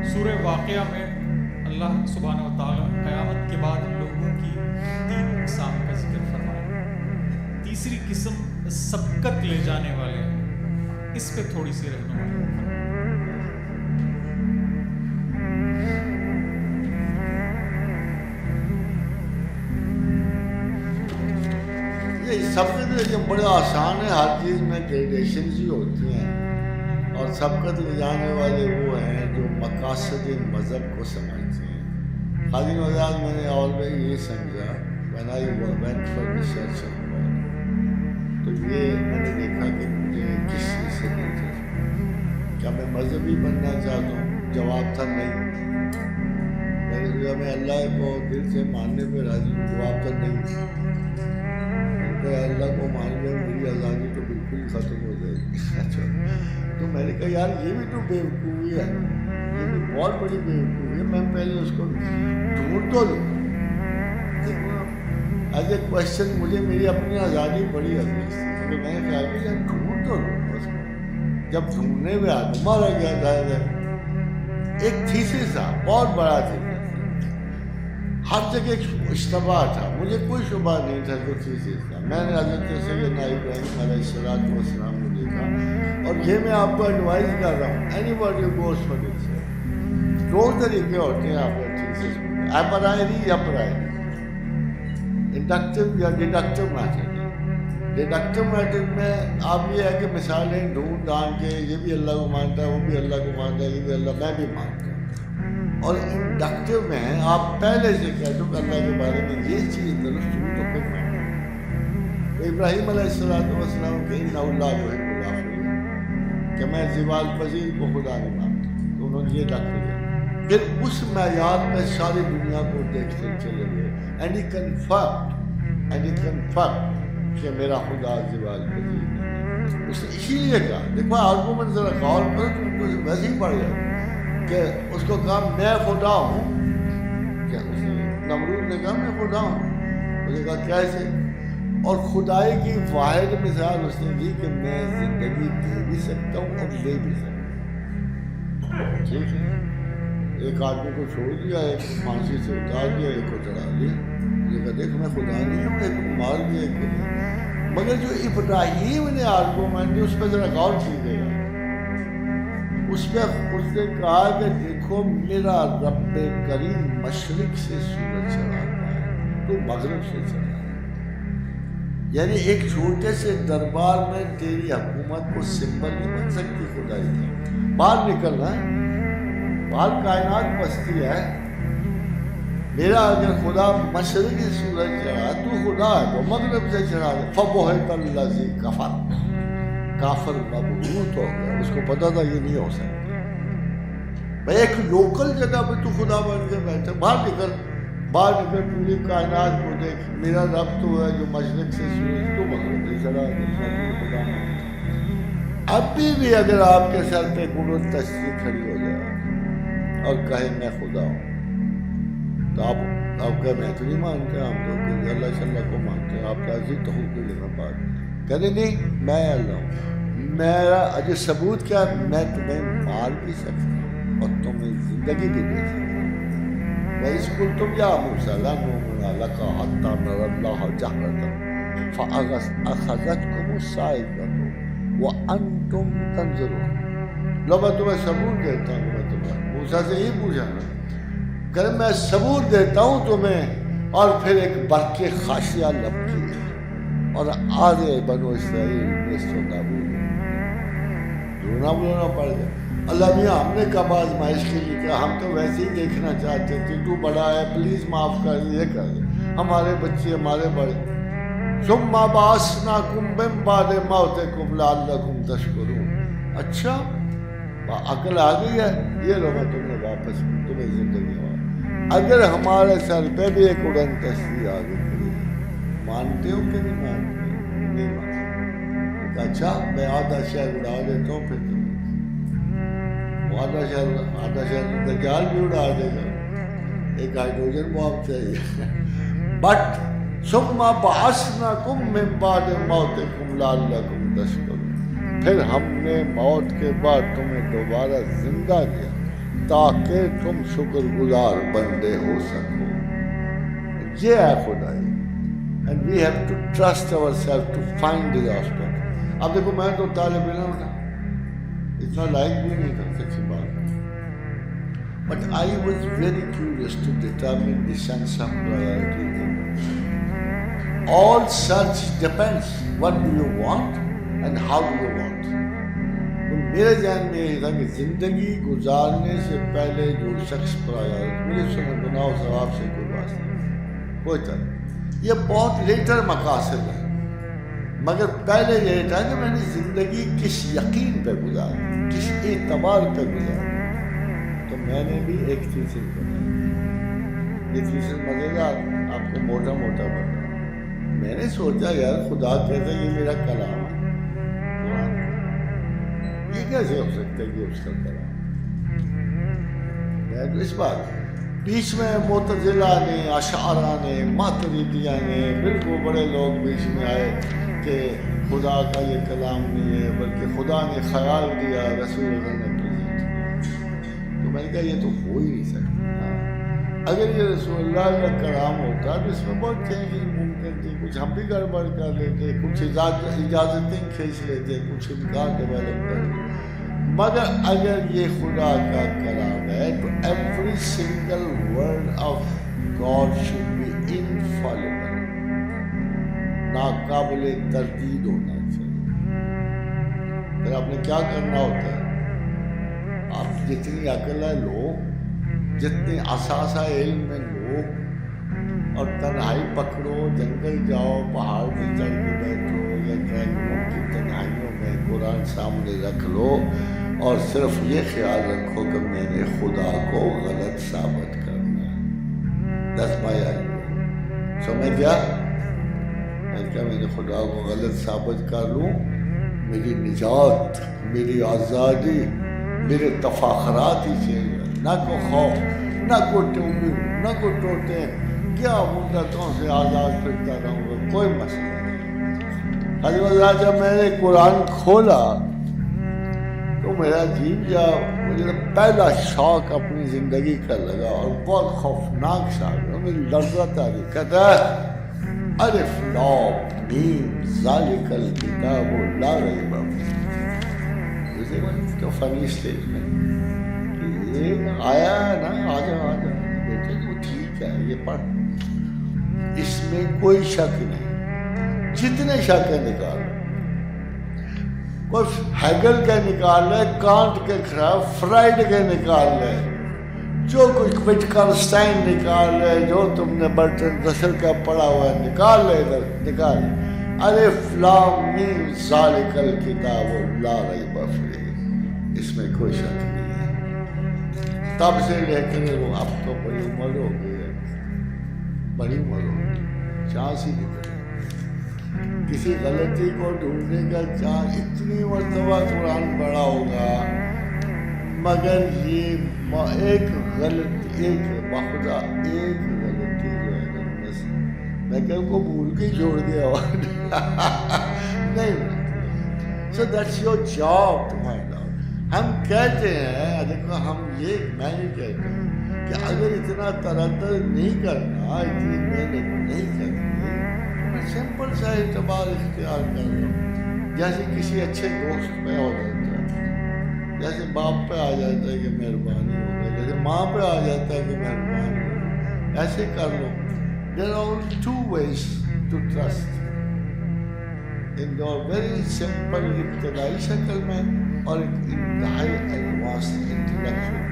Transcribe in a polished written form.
سورہ واقعہ میں اللہ سبحانہ و تعالیٰ قیامت کے بعد لوگوں کی 3 اقسام کا ذکر فرمایا. تیسری قسم سبقت لے جانے والے ہیں. اس پہ تھوڑی سی رہنمائی. یہ سبقت یہ بڑا آسان ہے. ہر چیز میں گریڈیشنز ہی ہوتی ہیں، اور سبقت لے جانے والے وہ ہیں جو مقاصد مذہب کو سمجھتے ہیں. خالی مزاج میں نے آلویز یہ سمجھا when I went for research on God، تو یہ میں نے دیکھا کہ مجھے کس چیز سے دلچسپی، کیا میں مذہبی بننا چاہتا ہوں؟ جواب تھا نہیں. میں نے سوچا میں اللہ کو دل سے ماننے پہ راضی ہوں. جواب تھا نہیں. اللہ کو مان لیں میری آزادی تو بالکل ہی ختم ہو جائے گی. اچھا، تو میں نے کہا یار یہ بھی تو بیوقوفی ہے، یہ بھی بہت بڑی بیوقوفی ہے. میں پہلے اس کو ڈھونڈ تو لوں. ایز اے کوشچن مجھے میری اپنی آزادی بڑی عزیز تھی، تو میں نے کہا کہ یار ڈھونڈ تو لوں اس کو. جب ڈھونڈنے میں مارا گیا تھا ایک تھیسس تھا، بہت بڑا تھیسس، ہر جگہ اشتباہ تھا. مجھے کوئی شبہ نہیں تھا جو تھیسس تھا. میں نے حضرت سیدنا ابراہیم علیہ السلام کو دیکھا، اور یہ میں آپ کو ایڈوائز کر رہا ہوں، any body goes for it. 2 طریقے ہوتے ہیں آپ کا تھیسس میں، اپرائری یا پرائری، انڈکٹیو یا ڈیڈکٹیو میتھڈ. ڈیڈکٹیو میتھڈ میں آپ یہ ہے کہ مثالیں ڈھونڈ ڈھانڈ کے یہ بھی اللہ کو مانتا ہے، وہ بھی اللہ کو مانتا ہے، یہ بھی اللہ، میں بھی مانتا ہوں. اور انڈکٹیو میں آپ پہلے سے کہہ دو کہ اللہ کے بارے میں یہ چیز درست ہوئی تو پھر میں ابراہیم علیہ السلام کے ان اللہ جو ہے کہ میں زوال پذیر کو خدا نہیں مانتا، تو انہوں نے یہ رکھ دیا. پھر اس معیار میں ساری دنیا کو دیکھتے چلے گئے. اینڈ ہی کنفرم کہ میرا خدا زوال پذیر نہیں. اس نے اسی لیے کہا، دیکھو آرگومنٹ ذرا غور کرو تو ان کو ویسے ہی پڑ جائے کہ اس کو کہا میں خدا ہوں. کیا اس نے نمرود نے کہا میں خدا ہوں؟ اس نے کہا کیسے؟ اور خدائی کی واحد مثال اس نے دی کہ میں زندگی دے بھی سکتا ہوں اور لے بھی سکتا ہوں. ٹھیک ہے، ایک آدمی کو چھوڑ دیا، ایک کو پھانسی سے اتار دیا، ایک کو چڑھا دیا. یہ کہا دیکھ میں خدا نہیں ہوں، ایک کو مار دیا، ایک کو نہیں. مگر جو ابراہیم نے آرگومنٹ دی اس پہ ذرا غور کیجیے گا. اس نے کہا کہ دیکھو میرا رب کریم مشرق سے سورج چڑھاتا ہے تو مغرب سے چڑھاتا ہے. یعنی ایک چھوٹے سے دربار میں تیری حکومت کو سمبل نہیں بن سکتی خدائی کا. باہر نکلنا ہے، باہر کائنات بستی ہے. میرا اگر خدا مشرق سے سورج چڑھا تو خدا ہے، تو مغرب سے چڑھا دے. فبہت الذی کفر، کافر مبہوت ہو گیا. اس کو پتا تھا یہ نہیں ہو سکتا. بھائی ایک لوکل جگہ پہ تو خدا بن کے بیٹھا. باہر نکل پوری کائنات کو دیکھ. میرا رب تو ہے جو مشرق سے سورج تو مغرب سے چڑھا دے. خدا ابھی بھی اگر آپ کے سر پہ قدرت تشریح کھڑی ہو جائے اور کہے میں خدا ہوں، تو آپ کہ میں تو نہیں مانتے، ہم تو اللہ صلی اللہ کو مانتے ہیں. آپ راضی تو ہو کوئی جگہ بات کہتے نہیں میں اللہ ہوں. میرا اجے ثبوت کیا، میں تمہیں مار بھی سکتا ہوں اور تمہیں زندگی بھی دے سکتا ہوں. وَإِذْ قُلْتُمْ يَا مُوسَىٰ لَن نُؤْمِنَ لَكَ حَتَّىٰ نَرَى اللَّهَ جَهْرَةً فَأَخَذَتْكُمُ الصَّاعِقَةُ وَأَنْتُمْ تَنظُرُونَ. لو میں تمہیں ثبوت دیتا ہوں، میں تمہیں موسیٰ سے ہی پوچھا نا کہ میں ثبوت دیتا ہوں تمہیں، اور پھر ایک برق خاشعہ لپکی اور آدھے بنو اسرائیل نیست و نابود. رونا بلانا پڑ گیا. اللہ میاں ہم نے کب آزمائش کے لیے کہا، ہم تو ویسے ہی دیکھنا چاہتے تھے، تو بڑا ہے پلیز معاف کر دے، یہ کر دے، ہمارے بچے ہمارے بڑے. ثم بعثناکم من بعد موتکم لعلکم تشکرون. اچھا عقل آ گئی ہے، یہ لو میں تمہیں واپس تمہیں زندگی ہوا. اگر ہمارے سر پہ بھی ایک اڑن تشریح آ گئی، مانتے ہو کہ نہیں مانتے؟ نہیں مانتے. اچھا میں آدھا شہر اڑا دیتا ہوں، پھر آدھا شہر دجال بھی اڑا دے گا. ایک ہائیڈروجن بام چاہیے. بٹ ثم بعثناکم من بعد موتکم لعلکم تشکرون. پھر ہم نے موت کے بعد تمہیں دوبارہ زندہ کیا تاکہ تم شکر گزار بندے ہو سکو. یہ ہے خدائی. And we have to trust ourselves to find this aspect. اب دیکھو میں تو طالب علم تھا, اتنا لائق بھی نہیں تھا سچی بات. But I was very curious to determine the sense of priority. All search depends what do you want and how do you want. میرے ذہن میں یہ تھا کہ زندگی گزارنے سے پہلے جو شخص پرایورٹی, مجھے اس میں گناہ و ثواب سے کوئی واسطہ نہیں, کوئی طرح. یہ بہت لیٹر مقاصد ہے, مگر پہلے یہ تھا کہ میں نے زندگی کس یقین پہ گزاری, کس اعتبار پہ گزاری. تو میں نے بھی ایک تیسری بنائی. یہ تیسری مزیدار آپ کو موٹا موٹا بتا. میں نے سوچا یار خدا کہتا ہے یہ میرا کلام ہے, یہ کیسے ہو سکتا ہے کہ اس کا کلام. میں تو اس بات بیچ میں معتزلہ نے, اشاعرہ نے, ماتریدیہ نے, بالکل بڑے لوگ بیچ میں آئے کہ خدا کا یہ کلام نہیں ہے بلکہ خدا نے خیال دیا, رسول اللہ نے پریزنٹ کیا. تو میں نے کہا یہ تو ہو ہی نہیں سکتا. اگر یہ رسول اللہ کا کلام ہوتا تو اس میں بہت چینجز ممکن تھی, کچھ ہم بھی گڑبڑ کر لیتے, کچھ اجازتیں کھینچ لیتے, کچھ انکار ڈیولپ کر لیتے. مگر اگر یہ خدا کا کلام ہے تو every single word of God should be infallible, ناقابل تردید ہونا چاہیے. پھر آپ نے کیا کرنا ہوتا ہے, آپ جتنی عقل ہے لو, جتنے اثاثہ علم میں لو, اور تنہائی پکڑو, جنگل جاؤ, پہاڑ پہ چڑھ کے بیٹھو یا ڈرائنگوں کی تنہائیوں میں قرآن سامنے رکھ لو اور صرف یہ خیال رکھو کہ میں نے خدا کو غلط ثابت کرنا ہے. دس مایا سو میں کیا میں نے خدا کو غلط ثابت کر لوں, میری نجات, میری آزادی, میرے تفاخرات ہی چاہیے, نہ کو خوف, نہ کو ٹوبی, نہ کو ٹوٹے, کیا مدتوں سے آزاد پھرتا رہوں گا, کوئی مسئلہ نہیں. حضرت جب میں نے قرآن کھولا تو میرا عجیب جا مجھے پہلا شوق اپنی زندگی کا لگا اور بہت خوفناک شوق, میری لذت آ رہی. کہتا ہے الف لام میم ذالک الکتاب لا ریب فیہ. تو فنی اسٹیج میں یہ آیا ہے نا, آجا بیٹے تو ٹھیک ہے یہ پڑھ, اس میں کوئی شک نہیں. جتنے شک ہے نکال, کوئی ہیگل کے نکال لے, کانٹ کے خلاف فرائڈ کے نکال لے, جو کچھ وٹکنسٹائن نکال لے, جو تم نے برٹن رسل کا پڑھا ہوا ہے نکال لے, ادھر نکال. الف لام میم ذالک الکتاب لا ریب فیہ, اس میں کوئی شک نہیں ہے. تب سے لے کر وہ اب تو بڑی عمر ہو گئی ہے, بڑی عمر ہو گئی, چانس ہی نہیں کرے کسی غلطی کو ڈھونڈنے کا چانس. اتنی مرتبہ قرآن پڑھا ہوگا مگر یہ ایک غلطی, ایک بخدا ایک غلطی جو ہے نا, بس میں کہ کو بھول کے چھوڑ دیا نہیں. So that's your job to find out. ہم کہتے ہیں, دیکھو ہم یہ, میں یہ کہتا ہوں کہ اگر اتنا تردد نہیں کرنا, اتنی محنت نہیں کرنی, سمپل سا اعتبار اختیار کر لو. جیسے کسی اچھے دوست پہ ہو جاتا ہے, جیسے باپ پہ آ جاتا ہے کہ مہربانی ہو گئی, جیسے ماں پہ آ جاتا ہے کہ مہربانی ہو گئی, ایسے کر لو. There are only two ways to trust. ان دو ویری سمپل ابتدائی شکل میں اور انتہائی ایڈوانس انٹلیکچوئل.